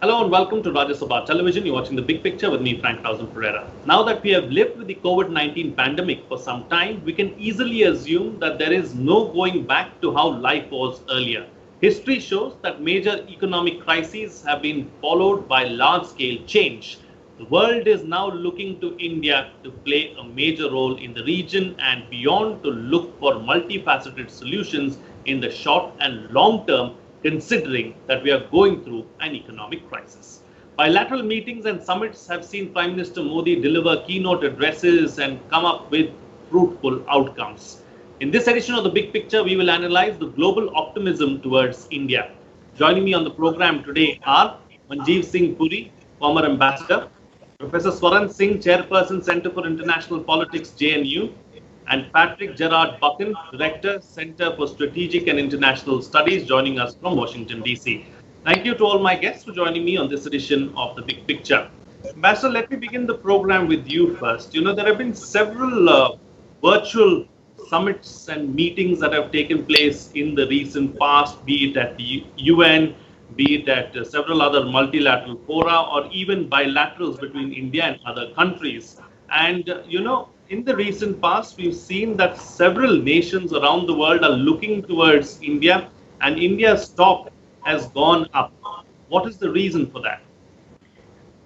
Hello and welcome to Rajya Sabha Television. You're watching The Big Picture with me, Frank Pereira. Now that we have lived with the COVID-19 pandemic for some time, we can easily assume that there is no going back to how life was earlier. History shows that major economic crises have been followed by large-scale change. The world is now looking to India to play a major role in the region and beyond to look for multifaceted solutions in the short and long term, considering that we are going through an economic crisis. Bilateral meetings and summits have seen Prime Minister Modi deliver keynote addresses and come up with fruitful outcomes. In this edition of The Big Picture, we will analyze the global optimism towards India. Joining me on the program today are Manjeev Singh Puri, former ambassador, Professor Swaran Singh, Chairperson, Centre for International Politics, JNU, and Patrick Gerard Buchan, Director, Centre for Strategic and International Studies, joining us from Washington, D.C. Thank you to all my guests for joining me on this edition of The Big Picture. Ambassador, let me begin the program with you first. You know, there have been several virtual summits and meetings that have taken place in the recent past, be it at the UN, be it at several other multilateral fora, or even bilaterals between India and other countries. And, in the recent past, we've seen that several nations around the world are looking towards India, and India's stock has gone up. What is the reason for that?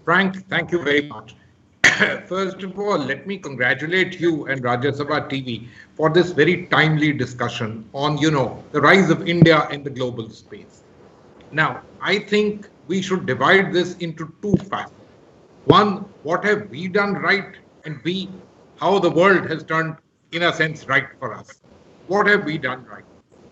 Frank, thank you very much. First of all, let me congratulate you and Rajya Sabha TV for this very timely discussion on, the rise of India in the global space. Now, I think we should divide this into two facets. One, what have we done right? And B, how the world has done, in a sense, right for us. What have we done right?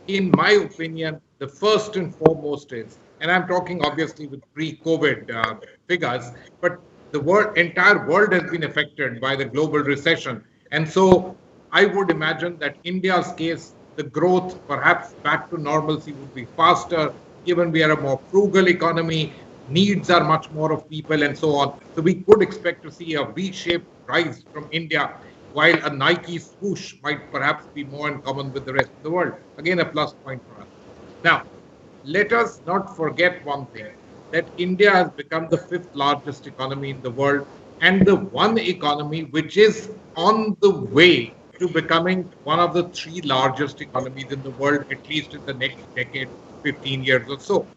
In my opinion, the first and foremost is, and I'm talking obviously with pre-COVID figures, but the entire world has been affected by the global recession. And so I would imagine that India's case, the growth perhaps back to normalcy would be faster, given we are a more frugal economy, needs are much more of people and so on. So we could expect to see a V-shaped rise from India, while a Nike swoosh might perhaps be more in common with the rest of the world. Again, a plus point for us. Now, let us not forget one thing, that India has become the fifth largest economy in the world and the one economy which is on the way to becoming one of the three largest economies in the world, at least in the next decade, 15 years or so.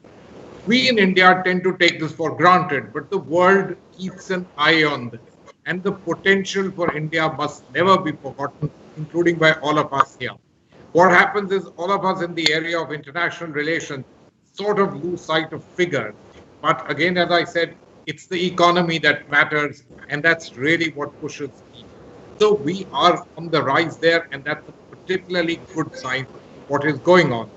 We in India tend to take this for granted, but the world keeps an eye on this. And the potential for India must never be forgotten, including by all of us here. What happens is all of us in the area of international relations sort of lose sight of figures. But again, as I said, it's the economy that matters, and that's really what pushes me. So we are on the rise there, and that's a particularly good sign of what is going on.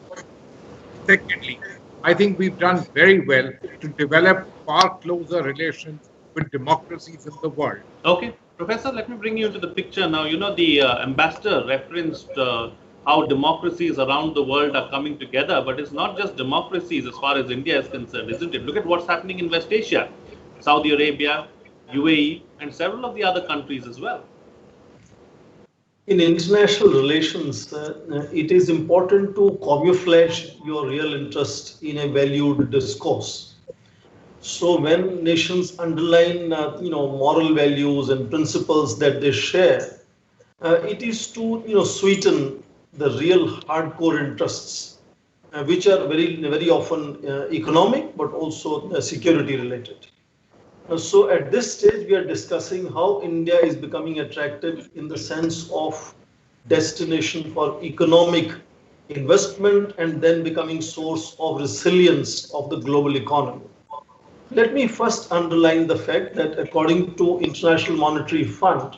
Secondly, I think we've done very well to develop far closer relations with democracies in the world. Okay, Professor, let me bring you into the picture now. The ambassador referenced how democracies around the world are coming together, but it's not just democracies as far as India is concerned, isn't it? Look at what's happening in West Asia, Saudi Arabia, UAE, and several of the other countries as well. In international relations, it is important to camouflage your real interest in a valued discourse. So when nations underline, moral values and principles that they share, it is to, sweeten the real hardcore interests, which are very often economic, but also security related. So at this stage, we are discussing how India is becoming attractive in the sense of destination for economic investment and then becoming source of resilience of the global economy. Let me first underline the fact that according to International Monetary Fund,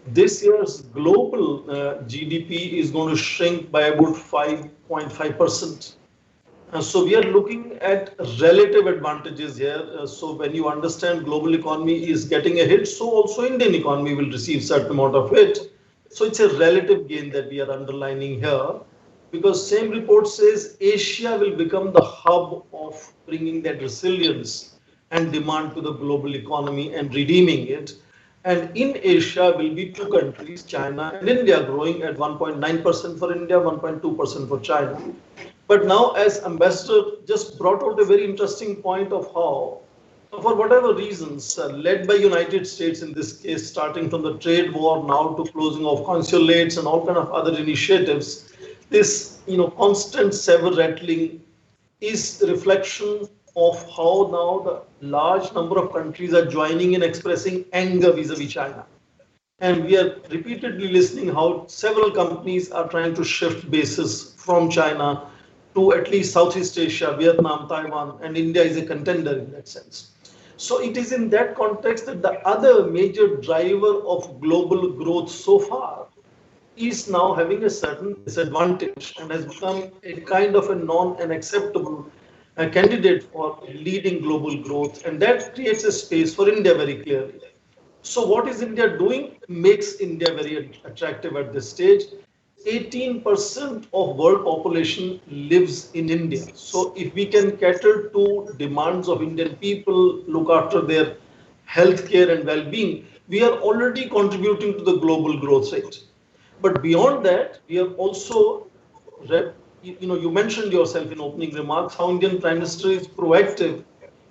this year's global GDP is going to shrink by about 5.5%. So we are looking at relative advantages here. So when you understand global economy is getting a hit, so also Indian economy will receive certain amount of hit. So it's a relative gain that we are underlining here, because same report says Asia will become the hub of bringing that resilience and demand to the global economy and redeeming it. And in Asia will be two countries, China and India, growing at 1.9% for India, 1.2% for China. But now, as Ambassador just brought out a very interesting point of how for whatever reasons, led by United States in this case, starting from the trade war now to closing of consulates and all kind of other initiatives, this constant saber rattling is the reflection of how now the large number of countries are joining in expressing anger vis-a-vis China. And we are repeatedly listening how several companies are trying to shift bases from China to at least Southeast Asia, Vietnam, Taiwan, and India is a contender in that sense. So it is in that context that the other major driver of global growth so far is now having a certain disadvantage and has become a kind of a non-acceptable candidate for leading global growth. And that creates a space for India very clearly. So what is India doing makes India very attractive at this stage. 18% of world population lives in India. So if we can cater to demands of Indian people, look after their healthcare and well-being, we are already contributing to the global growth rate. But beyond that, we are also, you mentioned yourself in opening remarks how Indian Prime Minister is proactive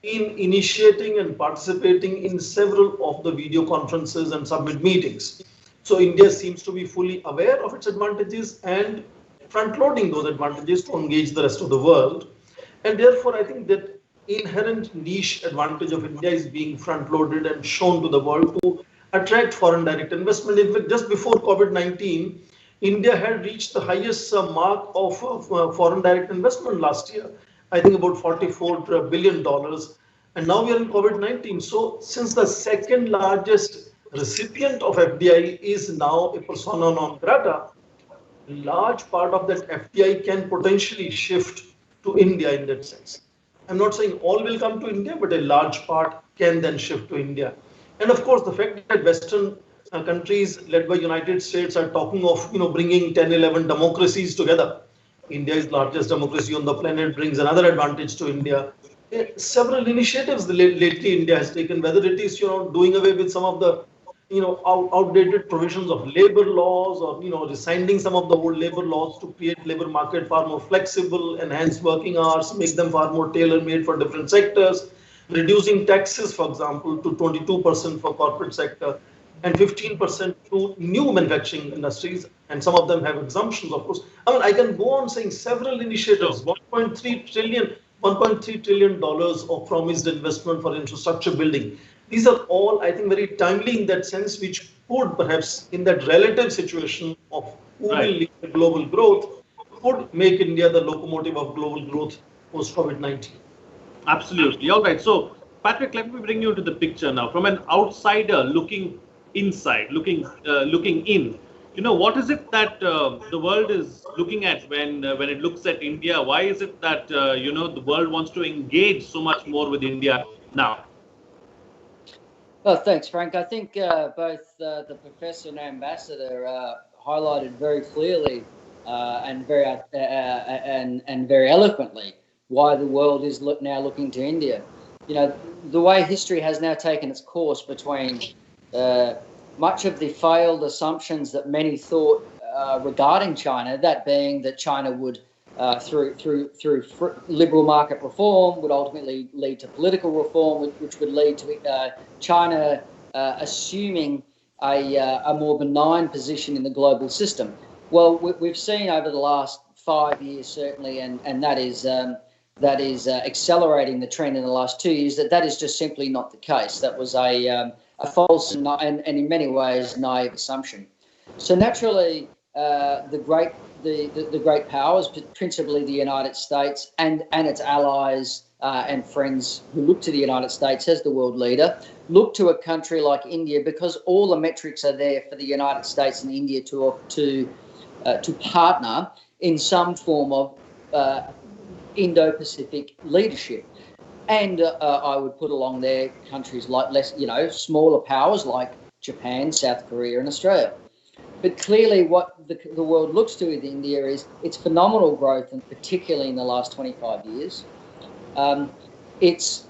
in initiating and participating in several of the video conferences and summit meetings. So India seems to be fully aware of its advantages and front-loading those advantages to engage the rest of the world. And therefore, I think that inherent niche advantage of India is being front-loaded and shown to the world to attract foreign direct investment. In fact, just before COVID-19, India had reached the highest mark of foreign direct investment last year. I think about $44 billion. And now we are in COVID-19. So since the second largest recipient of FDI is now a persona non grata, a large part of that FDI can potentially shift to India in that sense. I'm not saying all will come to India, but a large part can then shift to India. And of course, the fact that Western countries led by United States are talking of bringing 10, 11 democracies together. India is the largest democracy on the planet, brings another advantage to India. Several initiatives lately India has taken, whether it is doing away with some of the outdated provisions of labor laws, or rescinding some of the old labor laws to create labor market far more flexible, enhance working hours, make them far more tailor-made for different sectors, reducing taxes, for example, to 22% for corporate sector and 15% to new manufacturing industries, and some of them have exemptions, of course. I mean, I can go on saying several initiatives, $1.3 trillion of promised investment for infrastructure building. These are all, I think, very timely in that sense, which could perhaps, in that relative situation of who will lead the global growth, could make India the locomotive of global growth post-COVID-19. Absolutely. All right. So, Patrick, let me bring you into the picture now. From an outsider looking inside, looking in, what is it that the world is looking at when it looks at India? Why is it that the world wants to engage so much more with India now? Well, thanks, Frank. I think both the professor and ambassador highlighted very clearly and very eloquently why the world is now looking to India. The way history has now taken its course between much of the failed assumptions that many thought regarding China, that being that China would, through liberal market reform, would ultimately lead to political reform, which would lead to China assuming a more benign position in the global system. Well, we've seen over the last 5 years, certainly, and that is accelerating the trend in the last 2 years, that is just simply not the case. That was a false and in many ways naive assumption. So naturally, the great powers, principally the United States and its allies and friends who look to the United States as the world leader, look to a country like India because all the metrics are there for the United States and India to partner in some form of Indo-Pacific leadership. And I would put along there countries like smaller powers like Japan, South Korea, and Australia. But clearly what the world looks to with India is its phenomenal growth, and particularly in the last 25 years. It's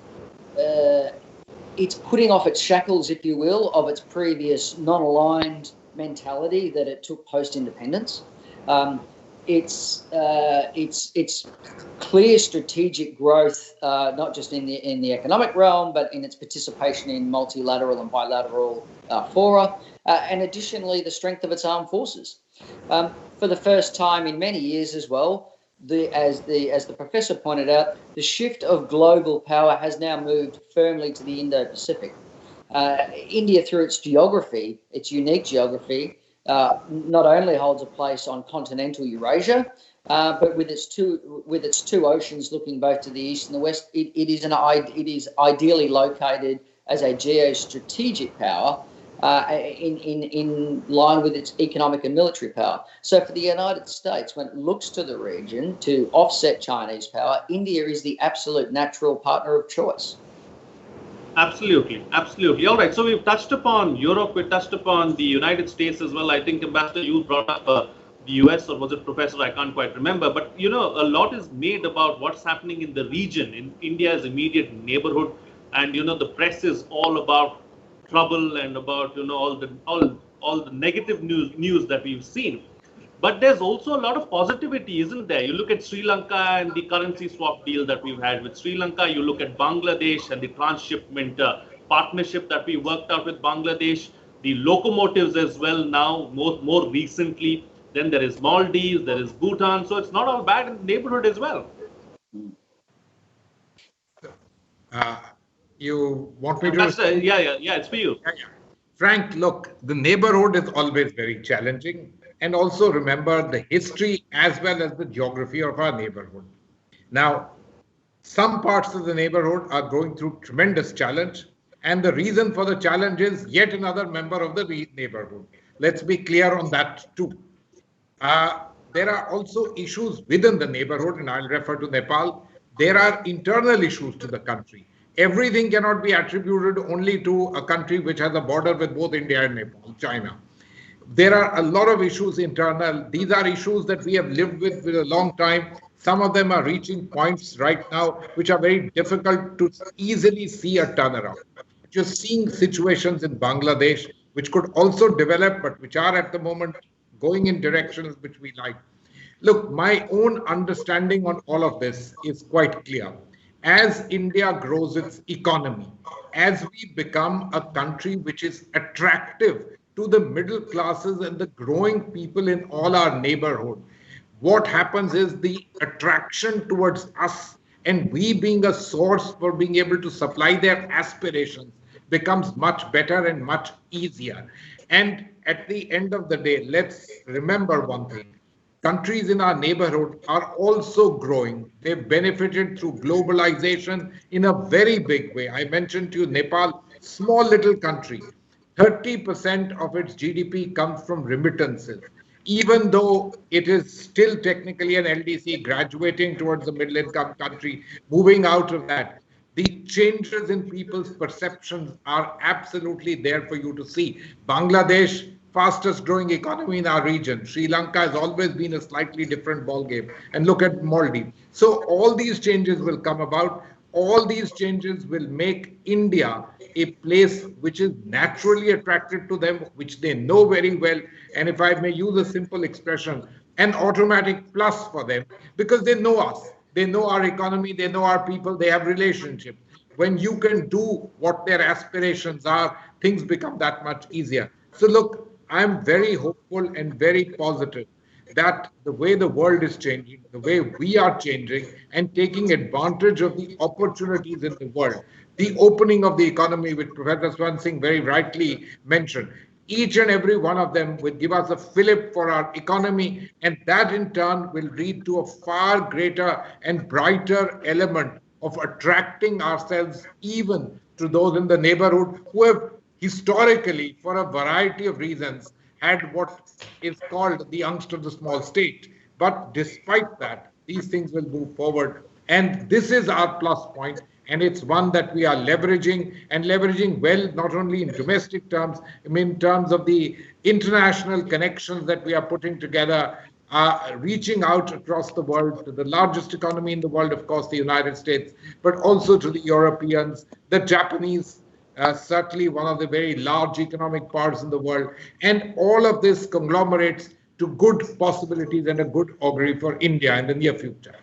putting off its shackles, if you will, of its previous non-aligned mentality that it took post-independence. its clear strategic growth, not just in the economic realm, but in its participation in multilateral and bilateral fora, and additionally the strength of its armed forces. For the first time in many years as well, as the professor pointed out, the shift of global power has now moved firmly to the Indo-Pacific. India, through its geography, its unique geography, not only holds a place on continental Eurasia, but with its two oceans looking both to the east and the west, it is ideally located as a geostrategic power in line with its economic and military power. So for the United States, when it looks to the region to offset Chinese power, India is the absolute natural partner of choice. Absolutely, absolutely. All right, so we've touched upon Europe, we touched upon the United States as well. I think, Ambassador, you brought up the US, or was it Professor? I can't quite remember. But, a lot is made about what's happening in the region, in India's immediate neighborhood. And, the press is all about trouble and about, all the negative news that we've seen. But there's also a lot of positivity, isn't there? You look at Sri Lanka and the currency swap deal that we've had with Sri Lanka. You look at Bangladesh and the transshipment partnership that we worked out with Bangladesh. The locomotives as well now, more recently. Then there is Maldives, there is Bhutan. So it's not all bad in the neighborhood as well. You want me to? Yeah, it's for you. Yeah. Frank, look, the neighborhood is always very challenging. And also remember the history as well as the geography of our neighborhood. Now, some parts of the neighborhood are going through tremendous challenge. And the reason for the challenge is yet another member of the neighborhood. Let's be clear on that too. There are also issues within the neighborhood, and I'll refer to Nepal. There are internal issues to the country. Everything cannot be attributed only to a country which has a border with both India and Nepal, China. There are a lot of issues internal. These are issues that we have lived with a long time. Some of them are reaching points right now which are very difficult to easily see a turnaround. You're seeing situations in Bangladesh which could also develop, but which are at the moment going in directions which we like. Look, my own understanding on all of this is quite clear. As India grows its economy, as we become a country which is attractive to the middle classes and the growing people in all our neighborhood, what happens is the attraction towards us and we being a source for being able to supply their aspirations becomes much better and much easier. And at the end of the day, let's remember one thing. Countries in our neighborhood are also growing. They've benefited through globalization in a very big way. I mentioned to you Nepal, small little country. 30% of its GDP comes from remittances. Even though it is still technically an LDC graduating towards the middle income country, moving out of that, the changes in people's perceptions are absolutely there for you to see. Bangladesh, fastest growing economy in our region. Sri Lanka has always been a slightly different ballgame. And look at Maldives. So all these changes will come about. All these changes will make India a place which is naturally attracted to them, which they know very well. And if I may use a simple expression, an automatic plus for them, because they know us. They know our economy, they know our people, they have relationships. When you can do what their aspirations are, things become that much easier. So look, I'm very hopeful and very positive that the way the world is changing, the way we are changing and taking advantage of the opportunities in the world, the opening of the economy, which Professor Swaran Singh very rightly mentioned, each and every one of them will give us a fillip for our economy, and that in turn will lead to a far greater and brighter element of attracting ourselves even to those in the neighborhood who have historically, for a variety of reasons, had what is called the angst of the small state. But despite that, these things will move forward. And this is our plus point. And it's one that we are leveraging and leveraging well, not only in domestic terms, I mean, in terms of the international connections that we are putting together, reaching out across the world to the largest economy in the world, of course, the United States, but also to the Europeans, the Japanese, certainly one of the very large economic powers in the world. And all of this conglomerates to good possibilities and a good augury for India in the near future.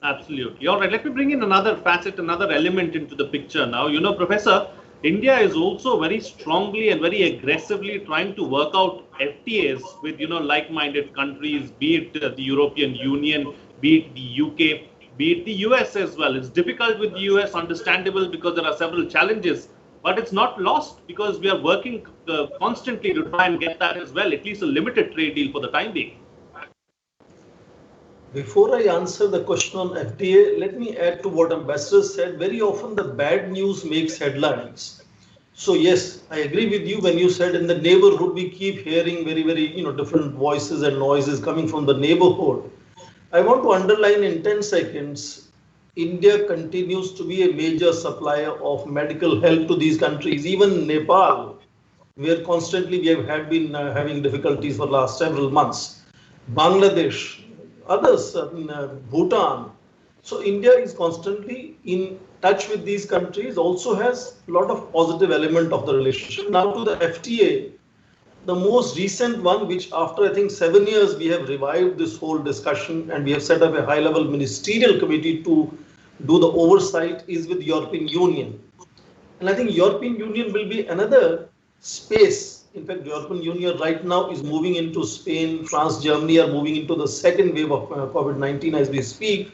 Absolutely. All right. Let me bring in another facet, another element into the picture now. Professor, India is also very strongly and very aggressively trying to work out FTAs with, like-minded countries, be it the European Union, be it the UK, be it the US as well. It's difficult with the US, understandable, because there are several challenges, but it's not lost because we are working constantly to try and get that as well, at least a limited trade deal for the time being. Before I answer the question on FTA, let me add to what Ambassador said. Very often the bad news makes headlines. So yes, I agree with you when you said in the neighborhood, we keep hearing very, very, different voices and noises coming from the neighborhood. I want to underline in 10 seconds, India continues to be a major supplier of medical help to these countries, even Nepal, where constantly we have been having difficulties for the last several months. Bangladesh, others, Bhutan. So India is constantly in touch with these countries, also has a lot of positive element of the relationship. Now to the FTA, the most recent one, which after I think 7 years, we have revived this whole discussion and we have set up a high-level ministerial committee to do the oversight, is with European Union. And I think European Union will be another space. In fact, the European Union right now is moving into Spain, France, Germany are moving into the second wave of COVID-19 as we speak.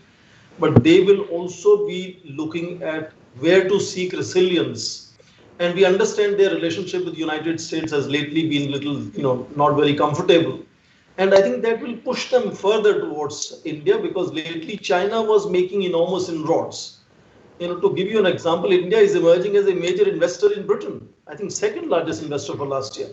But they will also be looking at where to seek resilience. And we understand their relationship with the United States has lately been little, not very comfortable. And I think that will push them further towards India, because lately China was making enormous inroads. To give you an example, India is emerging as a major investor in Britain. I think second largest investor for last year.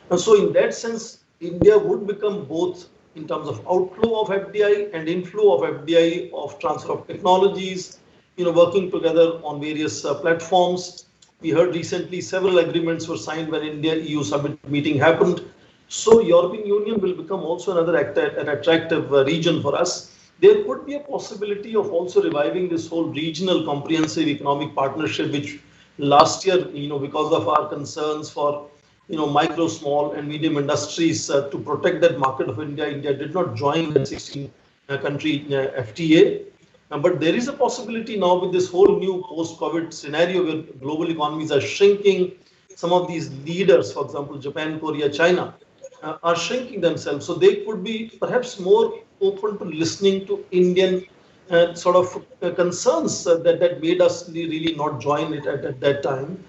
And so in that sense, India would become both in terms of outflow of FDI and inflow of FDI, of transfer of technologies, working together on various platforms. We heard recently several agreements were signed when India-EU summit meeting happened. So European Union will become also another an attractive region for us. There could be a possibility of also reviving this whole regional comprehensive economic partnership, which last year, because of our concerns for, micro, small and medium industries to protect that market of India, India did not join the 16-country FTA. But there is a possibility now with this whole new post-COVID scenario where global economies are shrinking. Some of these leaders, for example, Japan, Korea, China, are shrinking themselves. So they could be perhaps more open to listening to Indian concerns that made us really not join it at that time.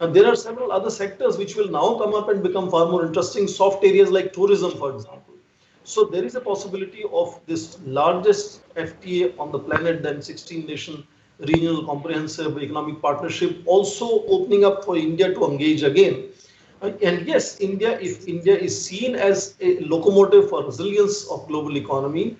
And there are several other sectors which will now come up and become far more interesting, soft areas like tourism, for example. So there is a possibility of this largest FTA on the planet, then 16-nation regional comprehensive economic partnership, also opening up for India to engage again. And yes, if India is seen as a locomotive for resilience of global economy,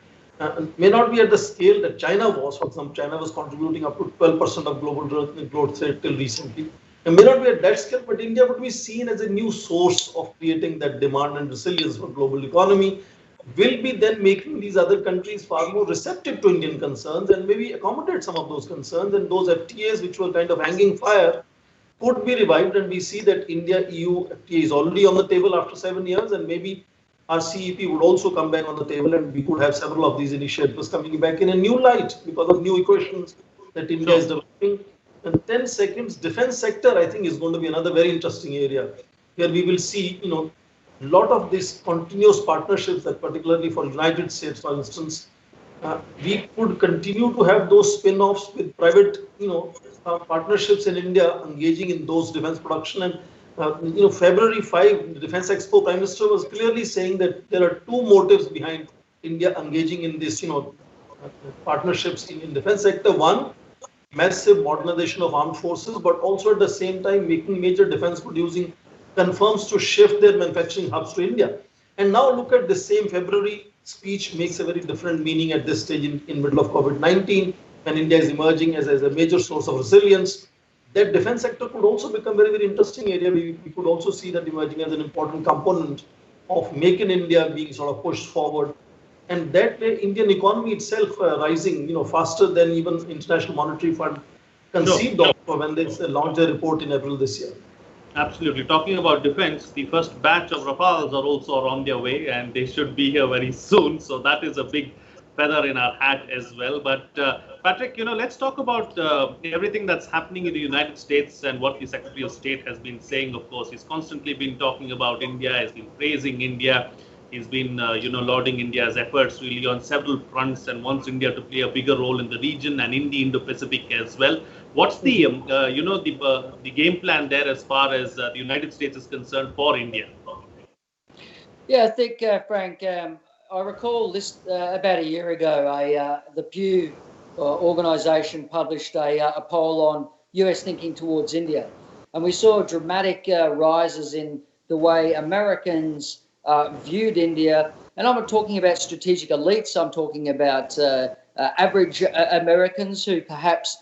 may not be at the scale that China was. For example, China was contributing up to 12% of global growth rate till recently. It may not be at that scale, but India would be seen as a new source of creating that demand and resilience for global economy, will be then making these other countries far more receptive to Indian concerns and maybe accommodate some of those concerns. And those FTAs, which were kind of hanging fire, could be revived. And we see that India-EU FTA is already on the table after 7 years, and maybe our CEP would also come back on the table, and we could have several of these initiatives coming back in a new light because of new equations that India is developing. And 10 seconds, defense sector, I think, is going to be another very interesting area where we will see, a lot of these continuous partnerships that particularly for United States, for instance, we could continue to have those spin-offs with private, partnerships in India engaging in those defense production. And, February 5, the Defense Expo, Prime Minister was clearly saying that there are two motives behind India engaging in this, partnerships in defense sector. One, massive modernization of armed forces, but also at the same time making major defense producing confirms to shift their manufacturing hubs to India. And now look at the same February speech makes a very different meaning at this stage in middle of COVID-19, when India is emerging as a major source of resilience. That defense sector could also become very, very interesting area. We could also see that emerging as an important component of Make in India being sort of pushed forward. And that way, Indian economy itself rising, faster than even International Monetary Fund conceived of when they launched their report in April this year. Absolutely. Talking about defense, the first batch of Rafales are also on their way, and they should be here very soon. So that is a big feather in our hat as well. But Patrick, let's talk about everything that's happening in the United States and what the Secretary of State has been saying. Of course, he's constantly been talking about India, has been praising India. He's been, lauding India's efforts really on several fronts and wants India to play a bigger role in the region and in the Indo-Pacific as well. What's the, the game plan there as far as the United States is concerned for India? Yeah, I think, Frank, I recall this about a year ago, the Pew organisation published a poll on US thinking towards India. And we saw dramatic rises in the way Americans viewed India. And I'm not talking about strategic elites. I'm talking about average Americans who perhaps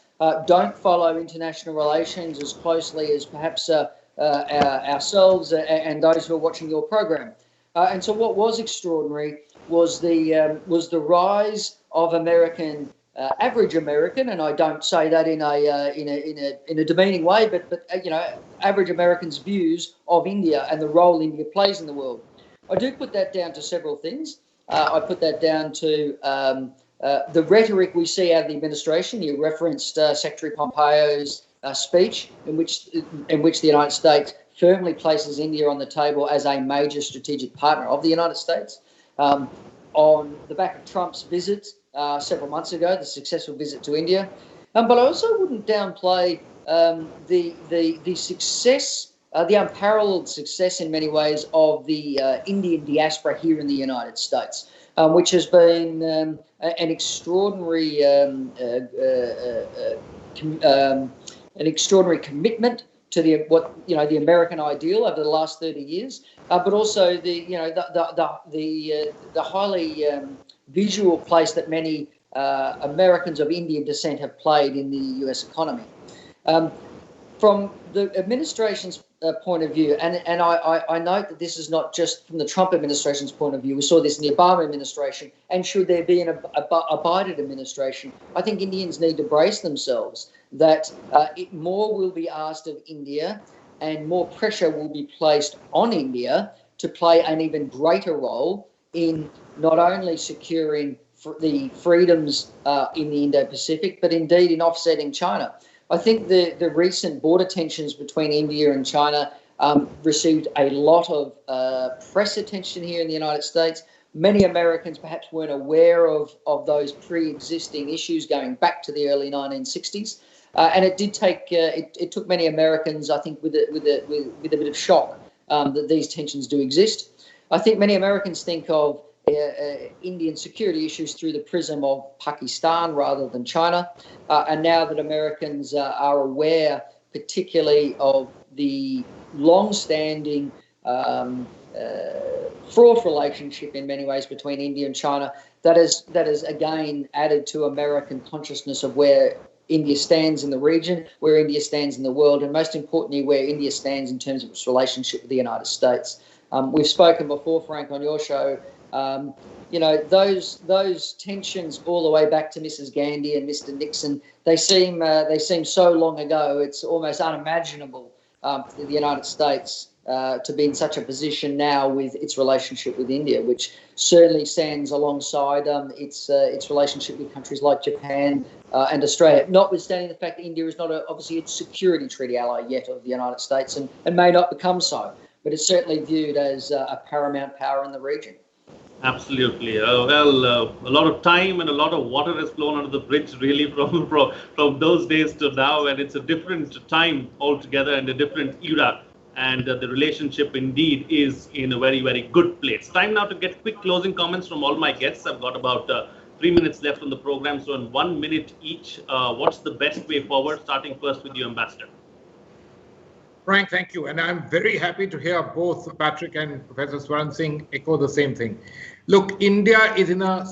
don't follow international relations as closely as perhaps ourselves and those who are watching your program. And so what was extraordinary was the rise of American average American, and I don't say that in a demeaning way, but average Americans' views of India and the role India plays in the world. I do put that down to several things. I put that down to the rhetoric we see out of the administration. You referenced Secretary Pompeo's speech, in which the United States firmly places India on the table as a major strategic partner of the United States. On the back of Trump's visit several months ago, the successful visit to India. But I also wouldn't downplay the success, the unparalleled success in many ways of the Indian diaspora here in the United States, which has been an extraordinary commitment to the American ideal over the last 30 years, but also the highly visual place that many Americans of Indian descent have played in the US economy. From the administration's point of view, and I note that this is not just from the Trump administration's point of view. We saw this in the Obama administration, and should there be a Biden administration, I think Indians need to brace themselves that more will be asked of India and more pressure will be placed on India to play an even greater role in not only securing the freedoms in the Indo-Pacific, but indeed in offsetting China. I think the recent border tensions between India and China received a lot of press attention here in the United States. Many Americans perhaps weren't aware of those pre-existing issues going back to the early 1960s. And it did take it took many Americans, I think, with a bit of shock that these tensions do exist. I think many Americans think of Indian security issues through the prism of Pakistan rather than China. And now that Americans are aware, particularly of the long-standing fraught relationship in many ways between India and China, that is again added to American consciousness of where India stands in the region, where India stands in the world, and most importantly, where India stands in terms of its relationship with the United States. We've spoken before, Frank, on your show. Those tensions all the way back to Mrs. Gandhi and Mr. Nixon, they seem so long ago. It's almost unimaginable for the United States to be in such a position now with its relationship with India, which certainly stands alongside its relationship with countries like Japan and Australia, notwithstanding the fact that India is not obviously a security treaty ally yet of the United States and may not become so, but it's certainly viewed as a paramount power in the region. Absolutely. A lot of time and a lot of water has flown under the bridge really from those days to now, and it's a different time altogether and a different era. And the relationship indeed is in a very, very good place. Time now to get quick closing comments from all my guests. I've got about 3 minutes left on the program, so in 1 minute each, what's the best way forward? Starting first with you, Ambassador. Frank, thank you. And I'm very happy to hear both Patrick and Professor Swaran Singh echo the same thing. Look, India is in a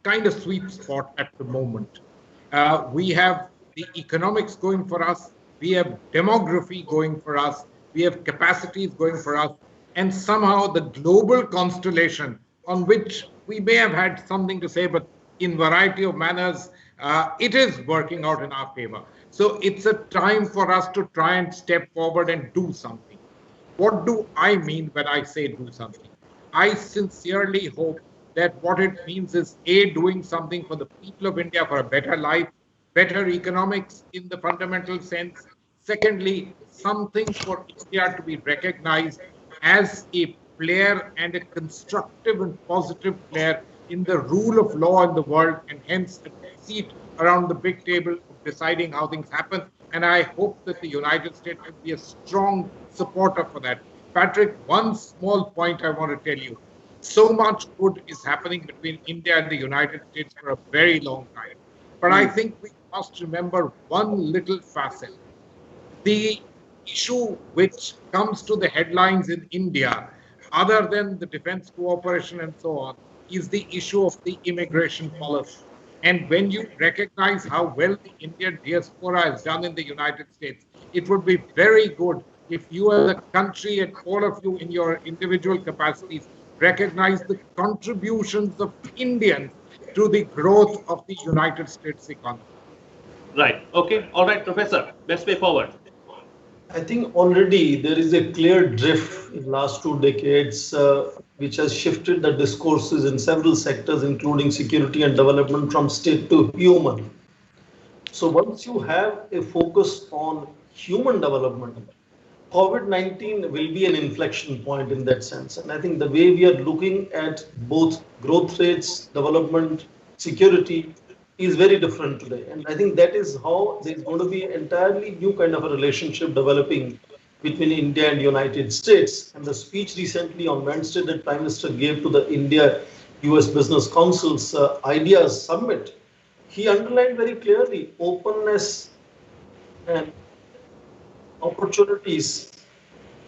kind of sweet spot at the moment. We have the economics going for us. We have demography going for us. We have capacities going for us. And somehow the global constellation on which we may have had something to say, but in variety of manners, it is working out in our favor. So it's a time for us to try and step forward and do something. What do I mean when I say do something? I sincerely hope that what it means is A, doing something for the people of India for a better life, better economics in the fundamental sense. Secondly, something for India to be recognized as a player and a constructive and positive player in the rule of law in the world, and hence a seat around the big table of deciding how things happen. And I hope that the United States will be a strong supporter for that. Patrick, one small point I want to tell you. So much good is happening between India and the United States for a very long time. But I think we must remember one little facet. The issue which comes to the headlines in India, other than the defense cooperation and so on, is the issue of the immigration policy. And when you recognize how well the Indian diaspora has done in the United States, it would be very good if you as a country and all of you in your individual capacities recognize the contributions of Indians to the growth of the United States economy. Right. Okay. All right, Professor. Best way forward. I think already there is a clear drift in last 2 decades, which has shifted the discourses in several sectors, including security and development, from state to human. So once you have a focus on human development, COVID-19 will be an inflection point in that sense. And I think the way we are looking at both growth rates, development, security is very different today. And I think that is how there's going to be an entirely new kind of a relationship developing between India and United States. And the speech recently on Wednesday that Prime Minister gave to the India-US Business Council's Ideas Summit, he underlined very clearly openness and opportunities.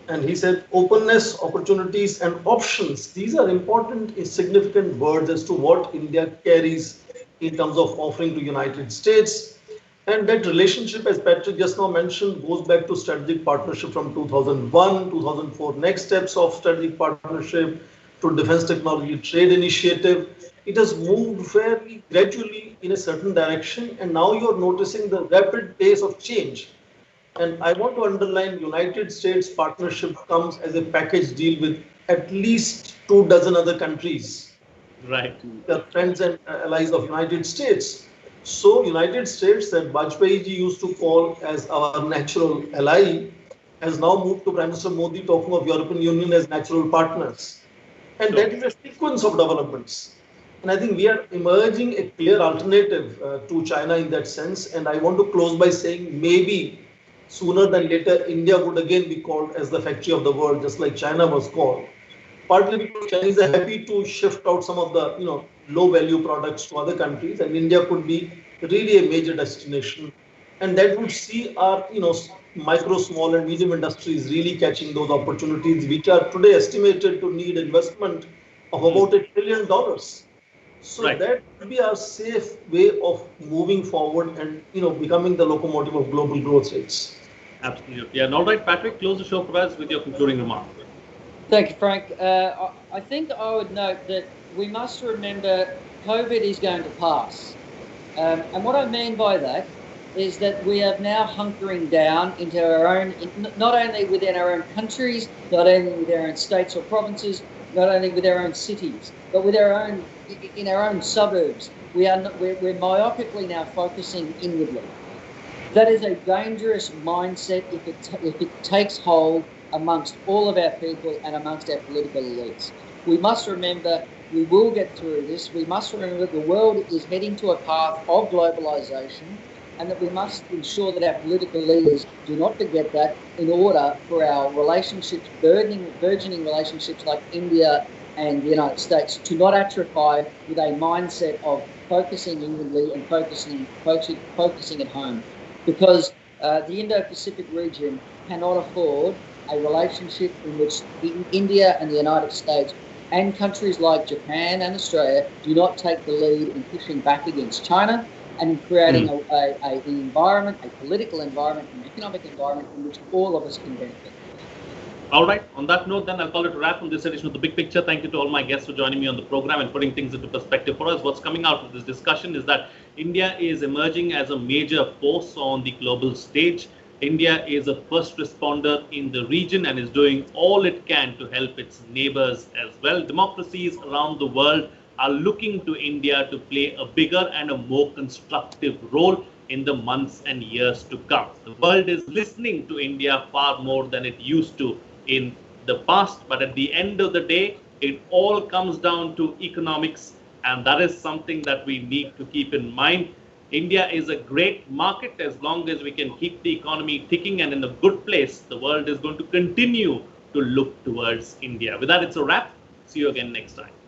And he said openness, opportunities, and options. These are important, significant words as to what India carries in terms of offering to United States. And that relationship, as Patrick just now mentioned, goes back to strategic partnership from 2001, 2004, next steps of strategic partnership to defense technology trade initiative. It has moved fairly gradually in a certain direction, and now you're noticing the rapid pace of change. And I want to underline United States partnership comes as a package deal with at least 24 other countries. Right. The friends and allies of United States. So United States that Vajpayee ji used to call as our natural ally has now moved to Prime Minister Modi talking of European Union as natural partners. And that is a sequence of developments. And I think we are emerging a clear alternative to China in that sense. And I want to close by saying maybe sooner than later, India would again be called as the factory of the world, just like China was called. Partly because Chinese are happy to shift out some of the low-value products to other countries, and India could be really a major destination. And that would see our micro, small, and medium industries really catching those opportunities, which are today estimated to need investment of about $1 trillion. So that would be a safe way of moving forward and becoming the locomotive of global growth rates. Absolutely. And all right, Patrick, close the show for us with your concluding remark. Thank you, Frank. I think I would note that we must remember COVID is going to pass. And what I mean by that is that we are now hunkering down into our own, not only within our own countries, not only with our own states or provinces, not only with our own cities, but with our own, in our own suburbs. We're myopically now focusing inwardly. That is a dangerous mindset if it takes hold amongst all of our people and amongst our political elites. We must remember we will get through this. We must remember that the world is heading to a path of globalisation, and that we must ensure that our political leaders do not forget that in order for our relationships, burgeoning relationships like India and the United States, to not atrophy with a mindset of focusing inwardly and focusing at home. Because the Indo-Pacific region cannot afford a relationship in which India and the United States and countries like Japan and Australia do not take the lead in pushing back against China and in creating an environment, a political environment, an economic environment in which all of us can benefit. All right. On that note, then I'll call it a wrap on this edition of The Big Picture. Thank you to all my guests for joining me on the program and putting things into perspective for us. What's coming out of this discussion is that India is emerging as a major force on the global stage. India is a first responder in the region and is doing all it can to help its neighbors as well. Democracies around the world are looking to India to play a bigger and a more constructive role in the months and years to come. The world is listening to India far more than it used to in the past, but at the end of the day, it all comes down to economics, and that is something that we need to keep in mind. India is a great market. As long as we can keep the economy ticking and in a good place, the world is going to continue to look towards India. With that, it's a wrap. See you again next time.